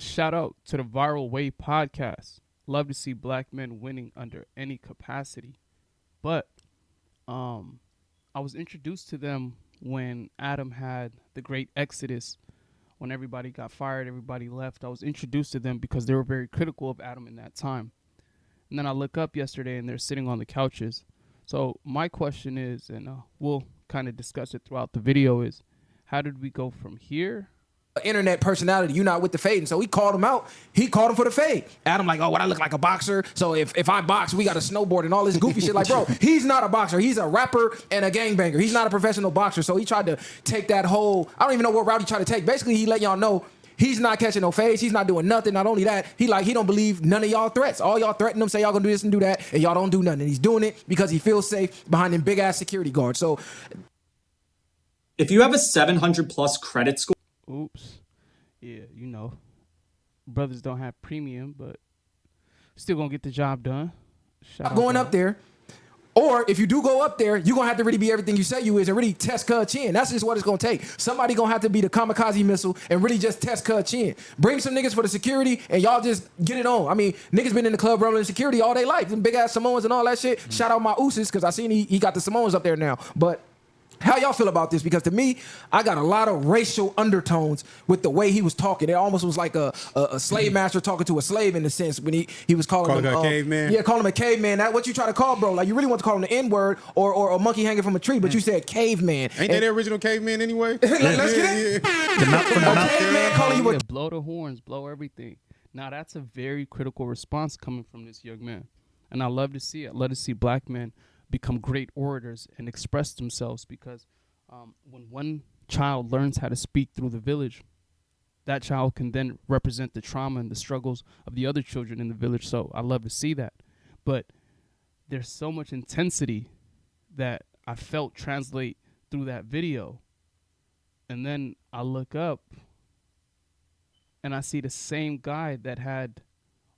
Shout out to the Viral Way podcast. Love to see black men winning under any capacity. But I was introduced to them when Adam had the great exodus, when everybody got fired, everybody left. I was introduced to them because they were very critical of Adam in that time. And then I look up yesterday and they're sitting on the couches. So my question is, and we'll kind of discuss it throughout the video, is how did we go from here? Internet personality, you not with the fade. And so he called him out. He called him for the fade. Adam like, oh, what, I look like a boxer. So if I box, we got a snowboard and all this goofy shit. Like, bro, he's not a boxer. He's a rapper and a gangbanger. He's not a professional boxer. So he tried to take that whole, I don't even know what route he tried to take. Basically, he let y'all know he's not catching no fades. He's not doing nothing. Not only that, he don't believe none of y'all threats. All y'all threaten him, say y'all gonna do this and do that, and y'all don't do nothing. And he's doing it because he feels safe behind them big ass security guards. So if you have a 700 plus credit score, oops. Yeah, brothers don't have premium, but still gonna get the job done. Shout going up there. Or if you do go up there, you're going to have to really be everything you say you is and really test Cud chin. That's just what it's going to take. Somebody going to have to be the kamikaze missile and really just test Cud chin. Bring some niggas for the security and y'all just get it on. I mean, niggas been in the club rolling security all day life. Them big ass Samoans and all that shit. Mm-hmm. Shout out my Usos because I seen he got the Samoans up there now. But how y'all feel about this? Because to me, I got a lot of racial undertones with the way he was talking. It almost was like a slave master talking to a slave in a sense when he was calling him a caveman. Yeah, calling him a caveman. That what you try to call, bro? Like you really want to call him the N-word or a monkey hanging from a tree, but you said caveman. Ain't that the original caveman anyway? Let's get it. Caveman calling you a blow the horns, blow everything. Now that's a very critical response coming from this young man, and I love to see it. I love to see black men become great orators and express themselves because when one child learns how to speak through the village, that child can then represent the trauma and the struggles of the other children in the village. So I love to see that. But there's so much intensity that I felt translate through that video. And then I look up and I see the same guy that had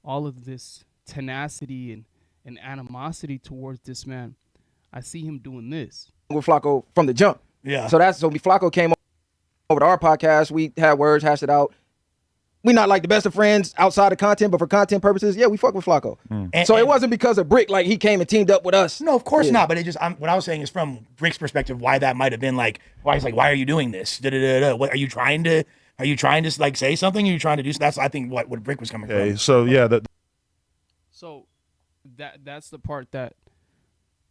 all of this tenacity and animosity towards this man. I see him doing this with Flacco from the jump. Yeah. So Flacco came over to our podcast. We had words, hashed it out. We not like the best of friends outside of content, but for content purposes, yeah, we fuck with Flacco. So it wasn't because of Brick, like he came and teamed up with us. No, of course not. But it just, what I was saying is from Brick's perspective, why that might have been like, why he's like, why are you doing this? What are you trying to like say something? Are you trying to do? That's I think what Brick was coming from. So yeah, so that's the part that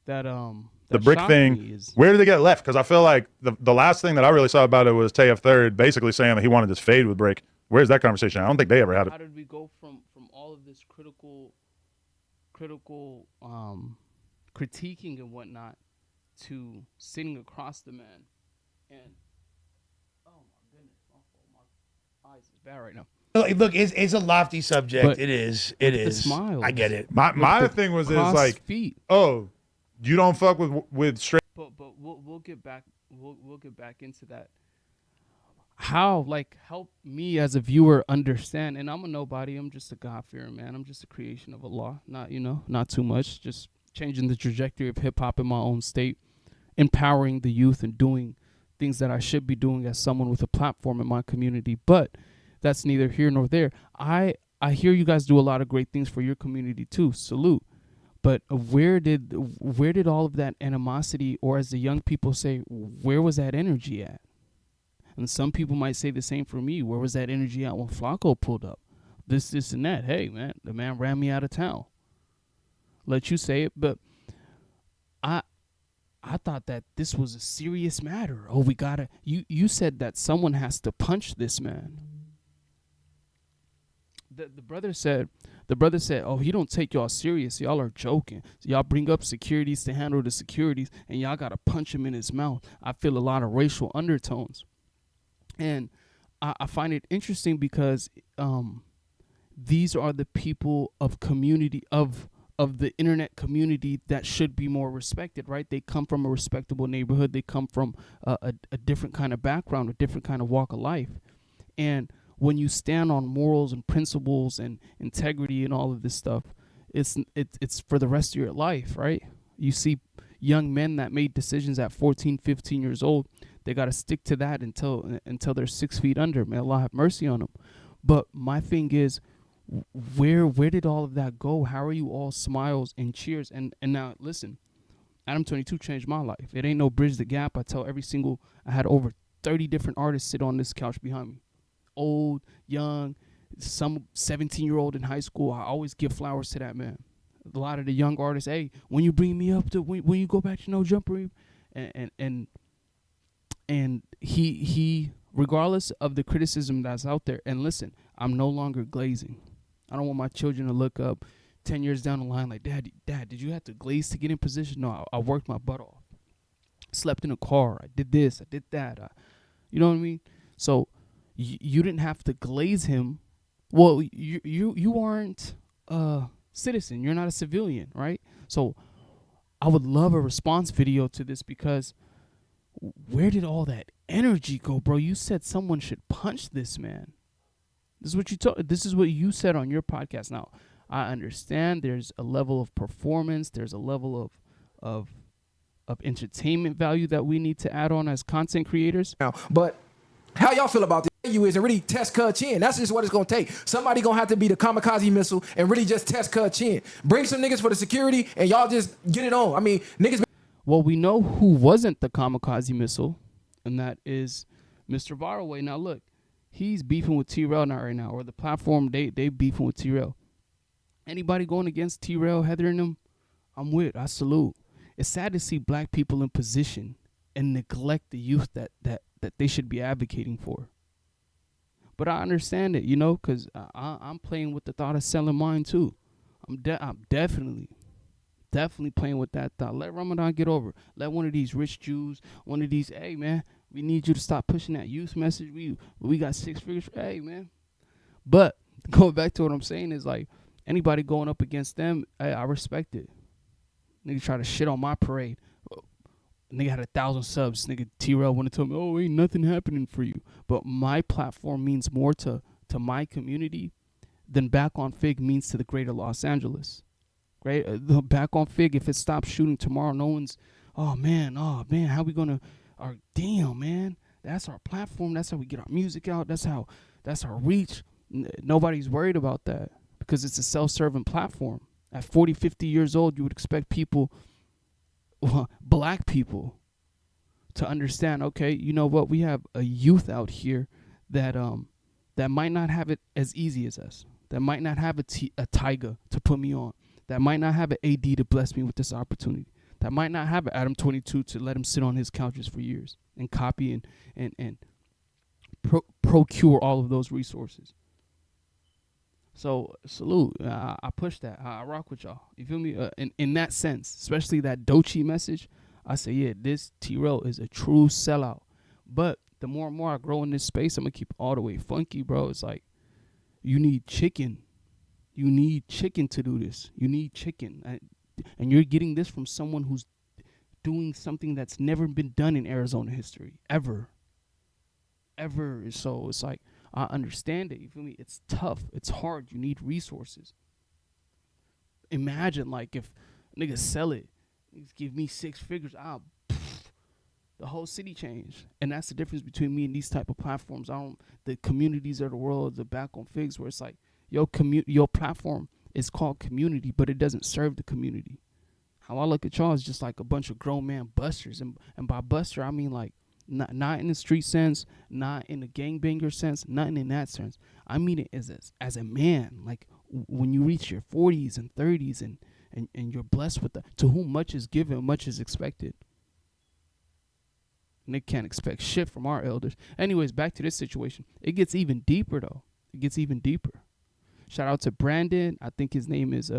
the Brick thing, where did they get left? Because I feel like the last thing that I really saw about it was Tayef Third basically saying that he wanted this fade with Brick. Where's that conversation? I don't think they ever had it. How did we go from all of this critical critiquing and whatnot to sitting across the man and oh my goodness, my eyes is bad right now. Look, it's a lofty subject. But it is. Smiles. I get it. My thing was like, feet. Oh, you don't fuck with straight. But we'll get back. We'll get back into that. How help me as a viewer understand? And I'm a nobody. I'm just a God-fearing man. I'm just a creation of Allah. Not too much. Just changing the trajectory of hip hop in my own state, empowering the youth and doing things that I should be doing as someone with a platform in my community. But that's neither here nor there. I hear you guys do a lot of great things for your community too. Salute. But where did all of that animosity, or as the young people say, where was that energy at? And some people might say the same for me. Where was that energy at when Flacco pulled up? This, and that. Hey, man, the man ran me out of town. Let you say it, but I thought that this was a serious matter. Oh, we gotta. You said that someone has to punch this man. The brother said, oh, he don't take y'all serious. Y'all are joking. So y'all bring up securities to handle the securities, and y'all got to punch him in his mouth. I feel a lot of racial undertones. And I find it interesting because these are the people of community, of the internet community that should be more respected, right? They come from a respectable neighborhood. They come from a different kind of background, a different kind of walk of life. And when you stand on morals and principles and integrity and all of this stuff, it's for the rest of your life, right? You see young men that made decisions at 14, 15 years old. They got to stick to that until they're 6 feet under. May Allah have mercy on them. But my thing is, where did all of that go? How are you all smiles and cheers? And now listen, ADAM22 changed my life. It ain't no bridge the gap. I had over 30 different artists sit on this couch behind me. Old, young, some 17-year-old in high school. I always give flowers to that man. A lot of the young artists, hey, when you bring me up to when you go back to No Jumper, and he regardless of the criticism that's out there, and listen, I'm no longer glazing. I don't want my children to look up 10 years down the line like, Dad, did you have to glaze to get in position? No, I worked my butt off. Slept in a car. I did this. I did that. You know what I mean? So you didn't have to glaze him. Well, you aren't a citizen. You're not a civilian, right? So I would love a response video to this, because where did all that energy go, bro? You said someone should punch this man. This is what you said on your podcast. Now, I understand there's a level of performance, there's a level of entertainment value that we need to add on as content creators. But how y'all feel about this? You is and really test Cud chin. That's just what it's gonna take. Somebody gonna have to be the kamikaze missile and really just test Cud chin. Bring some niggas for the security and y'all just get it on. I mean, niggas. Well, we know who wasn't the kamikaze missile, and that is Mr. Viral. Now look, he's beefing with T-Rail right now, or the platform they beefing with T-Rail. Anybody going against T-Rail, Heather and them, I'm with. I salute. It's sad to see black people in position and neglect the youth that they should be advocating for. But I understand it, because I'm playing with the thought of selling mine too. I'm definitely playing with that thought. Let Ramadan get over. Let one of these rich Jews, one of these, hey man, we need you to stop pushing that youth message. We got 6 figures. Hey man. But going back to what I'm saying is, like, anybody going up against them, I respect it. Nigga try to shit on my parade. Nigga had 1,000 subs. Nigga T-Rail wanted to tell me, oh, ain't nothing happening for you. But my platform means more to my community than Back on Fig means to the greater Los Angeles. Right? The Back on Fig, if it stops shooting tomorrow, no one's, oh man, how we gonna, damn man, that's our platform. That's how we get our music out. That's our reach. Nobody's worried about that because it's a self-serving platform. At 40, 50 years old, you would expect people, black people, to understand, okay, you know what, we have a youth out here that might not have it as easy as us, that might not have a Tiger to put me on, that might not have an AD to bless me with this opportunity, that might not have an ADAM22 to let him sit on his couches for years and copy and procure all of those resources. So salute. I push that. I rock with y'all. You feel me? In that sense, especially that Dochi message, I say, yeah, this T-Rail is a true sellout. But the more and more I grow in this space, I'm going to keep all the way funky, bro. It's like, you need chicken. You need chicken to do this. You need chicken. And you're getting this from someone who's doing something that's never been done in Arizona history. Ever. So it's like, I understand it. You feel me? It's tough. It's hard. You need resources. Imagine, like, if niggas sell it, niggas give me 6 figures, the whole city changed. And that's the difference between me and these type of platforms. The communities of the world, the Back on Figs, where it's like, your platform is called community, but it doesn't serve the community. How I look at y'all is just like a bunch of grown man busters. And by buster, I mean, like, not in the street sense, not in the gangbanger sense, nothing in that sense. I mean it as a man. Like, when you reach your 40s and 30s and you're blessed with to whom much is given, much is expected. And they can't expect shit from our elders. Anyways, back to this situation. It gets even deeper, though. It gets even deeper. Shout out to Brandon. I think his name is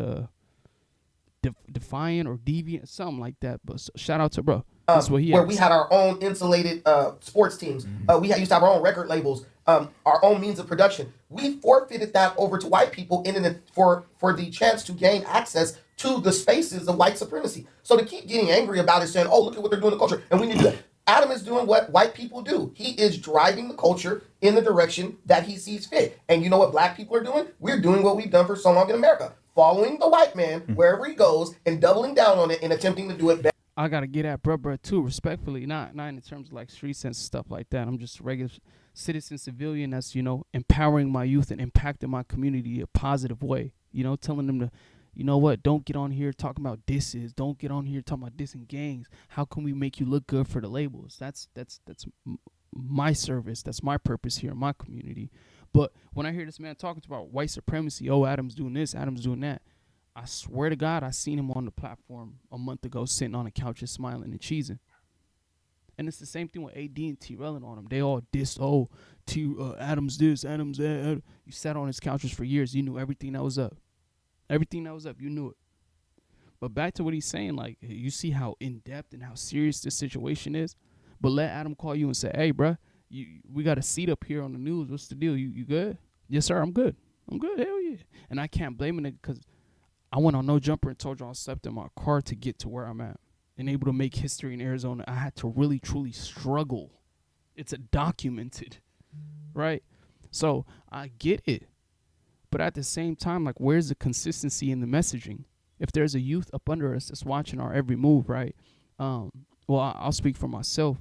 Defiant or Deviant, something like that. But shout out to bro. That's what he where we had our own insulated sports teams. We used to have our own record labels, our own means of production. We forfeited that over to white people for the chance to gain access to the spaces of white supremacy. So to keep getting angry about it, saying, oh, look at what they're doing to the culture, and we need to do that. Adam is doing what white people do. He is driving the culture in the direction that he sees fit. And you know what black people are doing? We're doing what we've done for so long in America. Following the white man wherever he goes and doubling down on it and attempting to do it better. I gotta get at bruh too, respectfully, not in terms of like street sense stuff like that. I'm just a regular citizen civilian that's, empowering my youth and impacting my community a positive way. Telling them to, you know what, don't get on here talking about disses. Don't get on here talking about dissing gangs. How can we make you look good for the labels? That's my service. That's my purpose here in my community. But when I hear this man talking about white supremacy, oh, Adam's doing this, Adam's doing that, I swear to God, I seen him on the platform a month ago sitting on a couch just smiling and cheesing. And it's the same thing with AD and T-Rell on him. They all diss, Adam's this, Adam's that. You sat on his couches for years. You knew everything that was up. Everything that was up, you knew it. But back to what he's saying, like, you see how in-depth and how serious this situation is. But let Adam call you and say, hey, bruh, we got a seat up here on the news. What's the deal? You good? Yes, sir, I'm good. I'm good, hell yeah. And I can't blame it because I went on No Jumper and told y'all I slept in my car to get to where I'm at and able to make history in Arizona. I had to really, truly struggle. It's documented, right? So I get it. But at the same time, like, where's the consistency in the messaging? If there's a youth up under us that's watching our every move, right? Well, I'll speak for myself.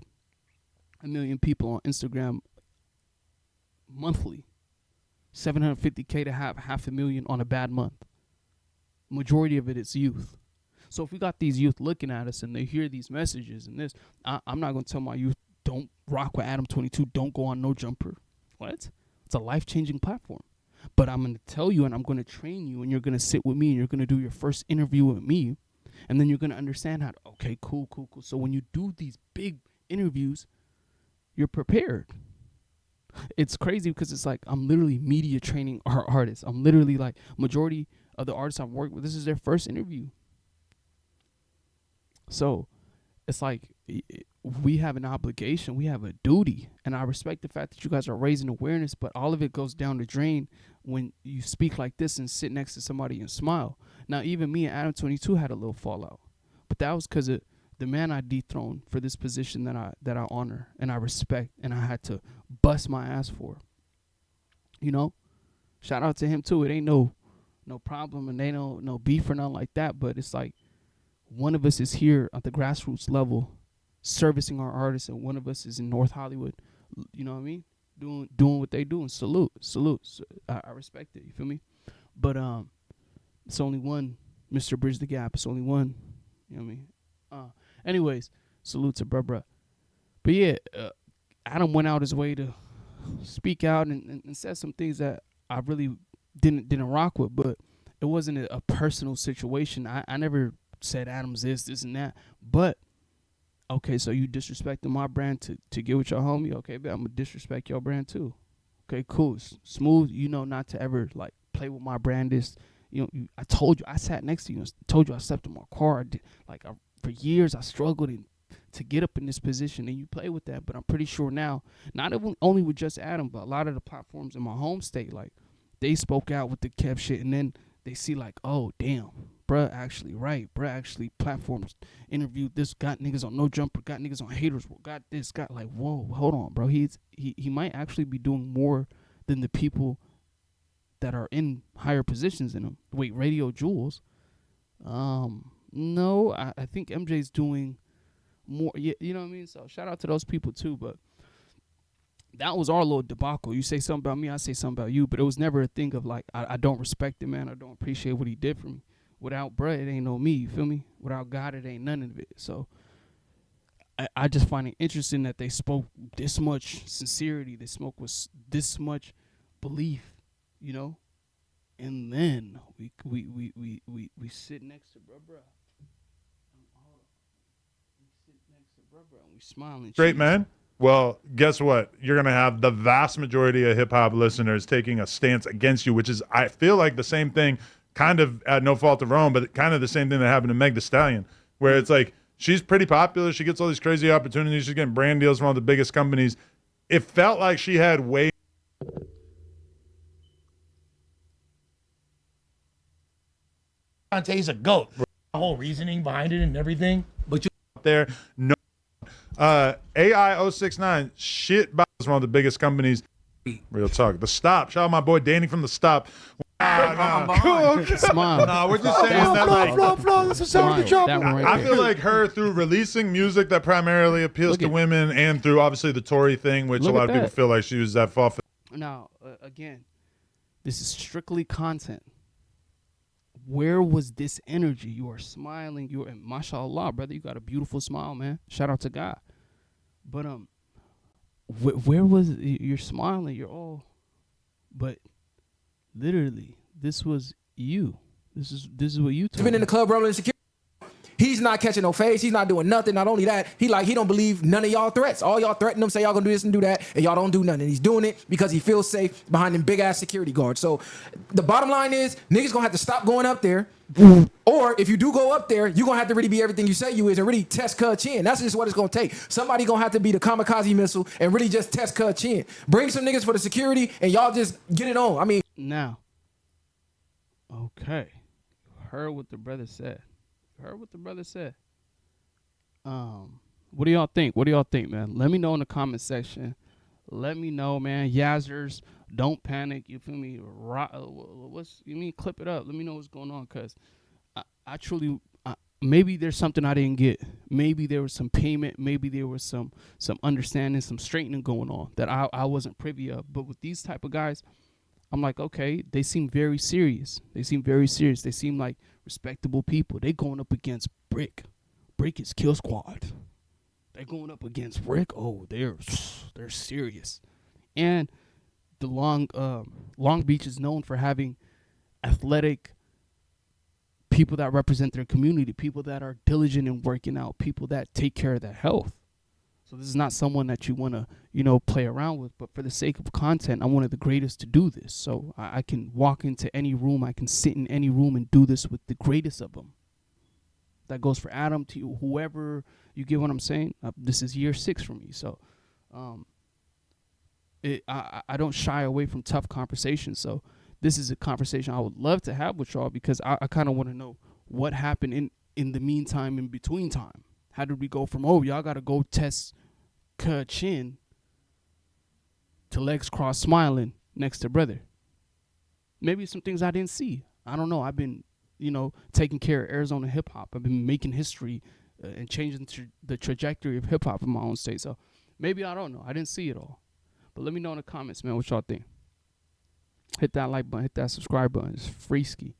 1 million people on Instagram monthly. 750K to have 500,000 on a bad month. Majority of it is youth. So if we got these youth looking at us and they hear these messages and this, I'm not going to tell my youth, don't rock with ADAM22, don't go on No Jumper. What? It's a life-changing platform. But I'm going to tell you and I'm going to train you and you're going to sit with me and you're going to do your first interview with me. And then you're going to understand how, okay, cool. So when you do these big interviews, you're prepared. It's crazy because it's like I'm literally media training our artists. I'm literally like majority of the artists I've worked with, this is their first interview. So it's like we have an obligation, we have a duty, and I respect the fact that you guys are raising awareness, but all of it goes down the drain when you speak like this and sit next to somebody and smile. Now, even me and ADAM22 had a little fallout, but that was because of the man I dethroned for this position that I honor and I respect, and I had to bust my ass for. Shout out to him too. It ain't no problem and they no beef or nothing like that, but it's like one of us is here at the grassroots level servicing our artists and one of us is in North Hollywood, you know what I mean, doing what they do, and salute. I respect it, you feel me? But it's only one Mr. Bridge the Gap. It's only one, you know what I mean? Anyways, salute to bruh. But yeah, Adam went out his way to speak out and said some things that I really didn't rock with, but it wasn't a personal situation. I never said Adam's this and that, but okay, so you disrespecting my brand to get with your homie, okay, but I'm gonna disrespect your brand too. Okay, cool. Smooth, not to ever like play with my brand. I told you, I sat next to you and told you I slept in my car. For years I struggled to get up in this position, and you play with that, but I'm pretty sure now, not even only with just Adam, but a lot of the platforms in my home state, like, they spoke out with the Kev shit, and then they see like, oh, damn, bruh actually right. Bruh actually platforms interviewed this, got niggas on No Jumper, got niggas on Haters, got this, got like, whoa, hold on, bro. He might actually be doing more than the people that are in higher positions than him. Wait, Radio Jules? No, I think MJ's doing more. Yeah, you know what I mean? So shout out to those people too, but that was our little debacle. You say something about me, I say something about you, but it was never a thing of like, I don't respect him, man. I don't appreciate what he did for me. Without bruh, it ain't no me, you feel me? Without God, it ain't none of it. So I just find it interesting that they spoke this much sincerity, they spoke with this much belief, and then we sit next to bruh. We sit next to bruh and we smiling. Great, man. Well, guess what? You're going to have the vast majority of hip-hop listeners taking a stance against you, which is, I feel like, the same thing, kind of at no fault of her own, but kind of the same thing that happened to Meg Thee Stallion, where it's like, she's pretty popular. She gets all these crazy opportunities. She's getting brand deals from all the biggest companies. It felt like she had way Conte's a goat. The whole reasoning behind it and everything. But you there, no. AI069, shit, is one of the biggest companies. Real talk. The Stop. Shout out my boy Danny from The Stop. Smile. No, we're just saying that, like, This is Smile. That one right I there. feel like her, through releasing music that primarily appeals Look to at- women, and through obviously the Tory thing, which Look a lot at of people that. feel like she was at fault for. Now, again, this is strictly content. Where was this energy? You are smiling. You are, and mashallah, brother. You got a beautiful smile, man. Shout out to God. But where was you're smiling? You're all, but literally, this was you. This is what you told been in me. the club rolling security. He's not catching no face. He's not doing nothing. Not only that, he don't believe none of y'all threats. All y'all threaten him, say y'all gonna do this and do that, and y'all don't do nothing. And he's doing it because he feels safe behind them big ass security guards. So the bottom line is, niggas gonna have to stop going up there. Or if you do go up there, you're gonna have to really be everything you say you is and really test Cud chin. That's just what it's gonna take. Somebody gonna have to be the kamikaze missile and really just test Cud chin. Bring some niggas for the security and y'all just get it on. I mean, Now, okay, heard what the brother said. Heard what the brother said. What do y'all think? What do y'all think, man? Let me know in the comment section. Let me know, man. Yazzers, don't panic. You feel me? What's you mean? Clip it up. Let me know what's going on, cause I truly maybe there's something I didn't get. Maybe there was some payment. Maybe there was some understanding, some straightening going on that I wasn't privy of. But with these type of guys, I'm like, okay, they seem very serious. They seem very serious. They seem like respectable people. They going up against Brick. Brick is Kill Squad. They're going up against Rick. Oh, they're serious. And the Long Beach is known for having athletic people that represent their community, people that are diligent in working out, people that take care of their health. So this is not someone that you want to, play around with. But for the sake of content, I'm one of the greatest to do this. So I can walk into any room. I can sit in any room and do this with the greatest of them. That goes for Adam, to you, whoever. You get what I'm saying? This is year 6 for me. So I don't shy away from tough conversations. So this is a conversation I would love to have with y'all because I kind of want to know what happened in the meantime, in between time. How did we go from, y'all got to go test chin to legs crossed smiling next to brother? Maybe some things I didn't see. I don't know. I've been, taking care of Arizona hip hop. I've been making history and changing the trajectory of hip hop in my own state. So maybe I don't know. I didn't see it all. But let me know in the comments, man, what y'all think. Hit that like button. Hit that subscribe button. It's free ski.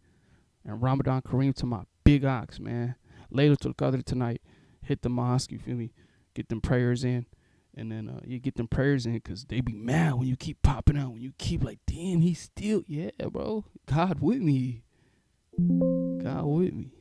And Ramadan Kareem to my big ox, man. Laylatul Qadr tonight. Hit the mosque, you feel me? Get them prayers in. And then you get them prayers in because they be mad when you keep popping out. When you keep like, damn, he's still, yeah, bro. God with me. God with me.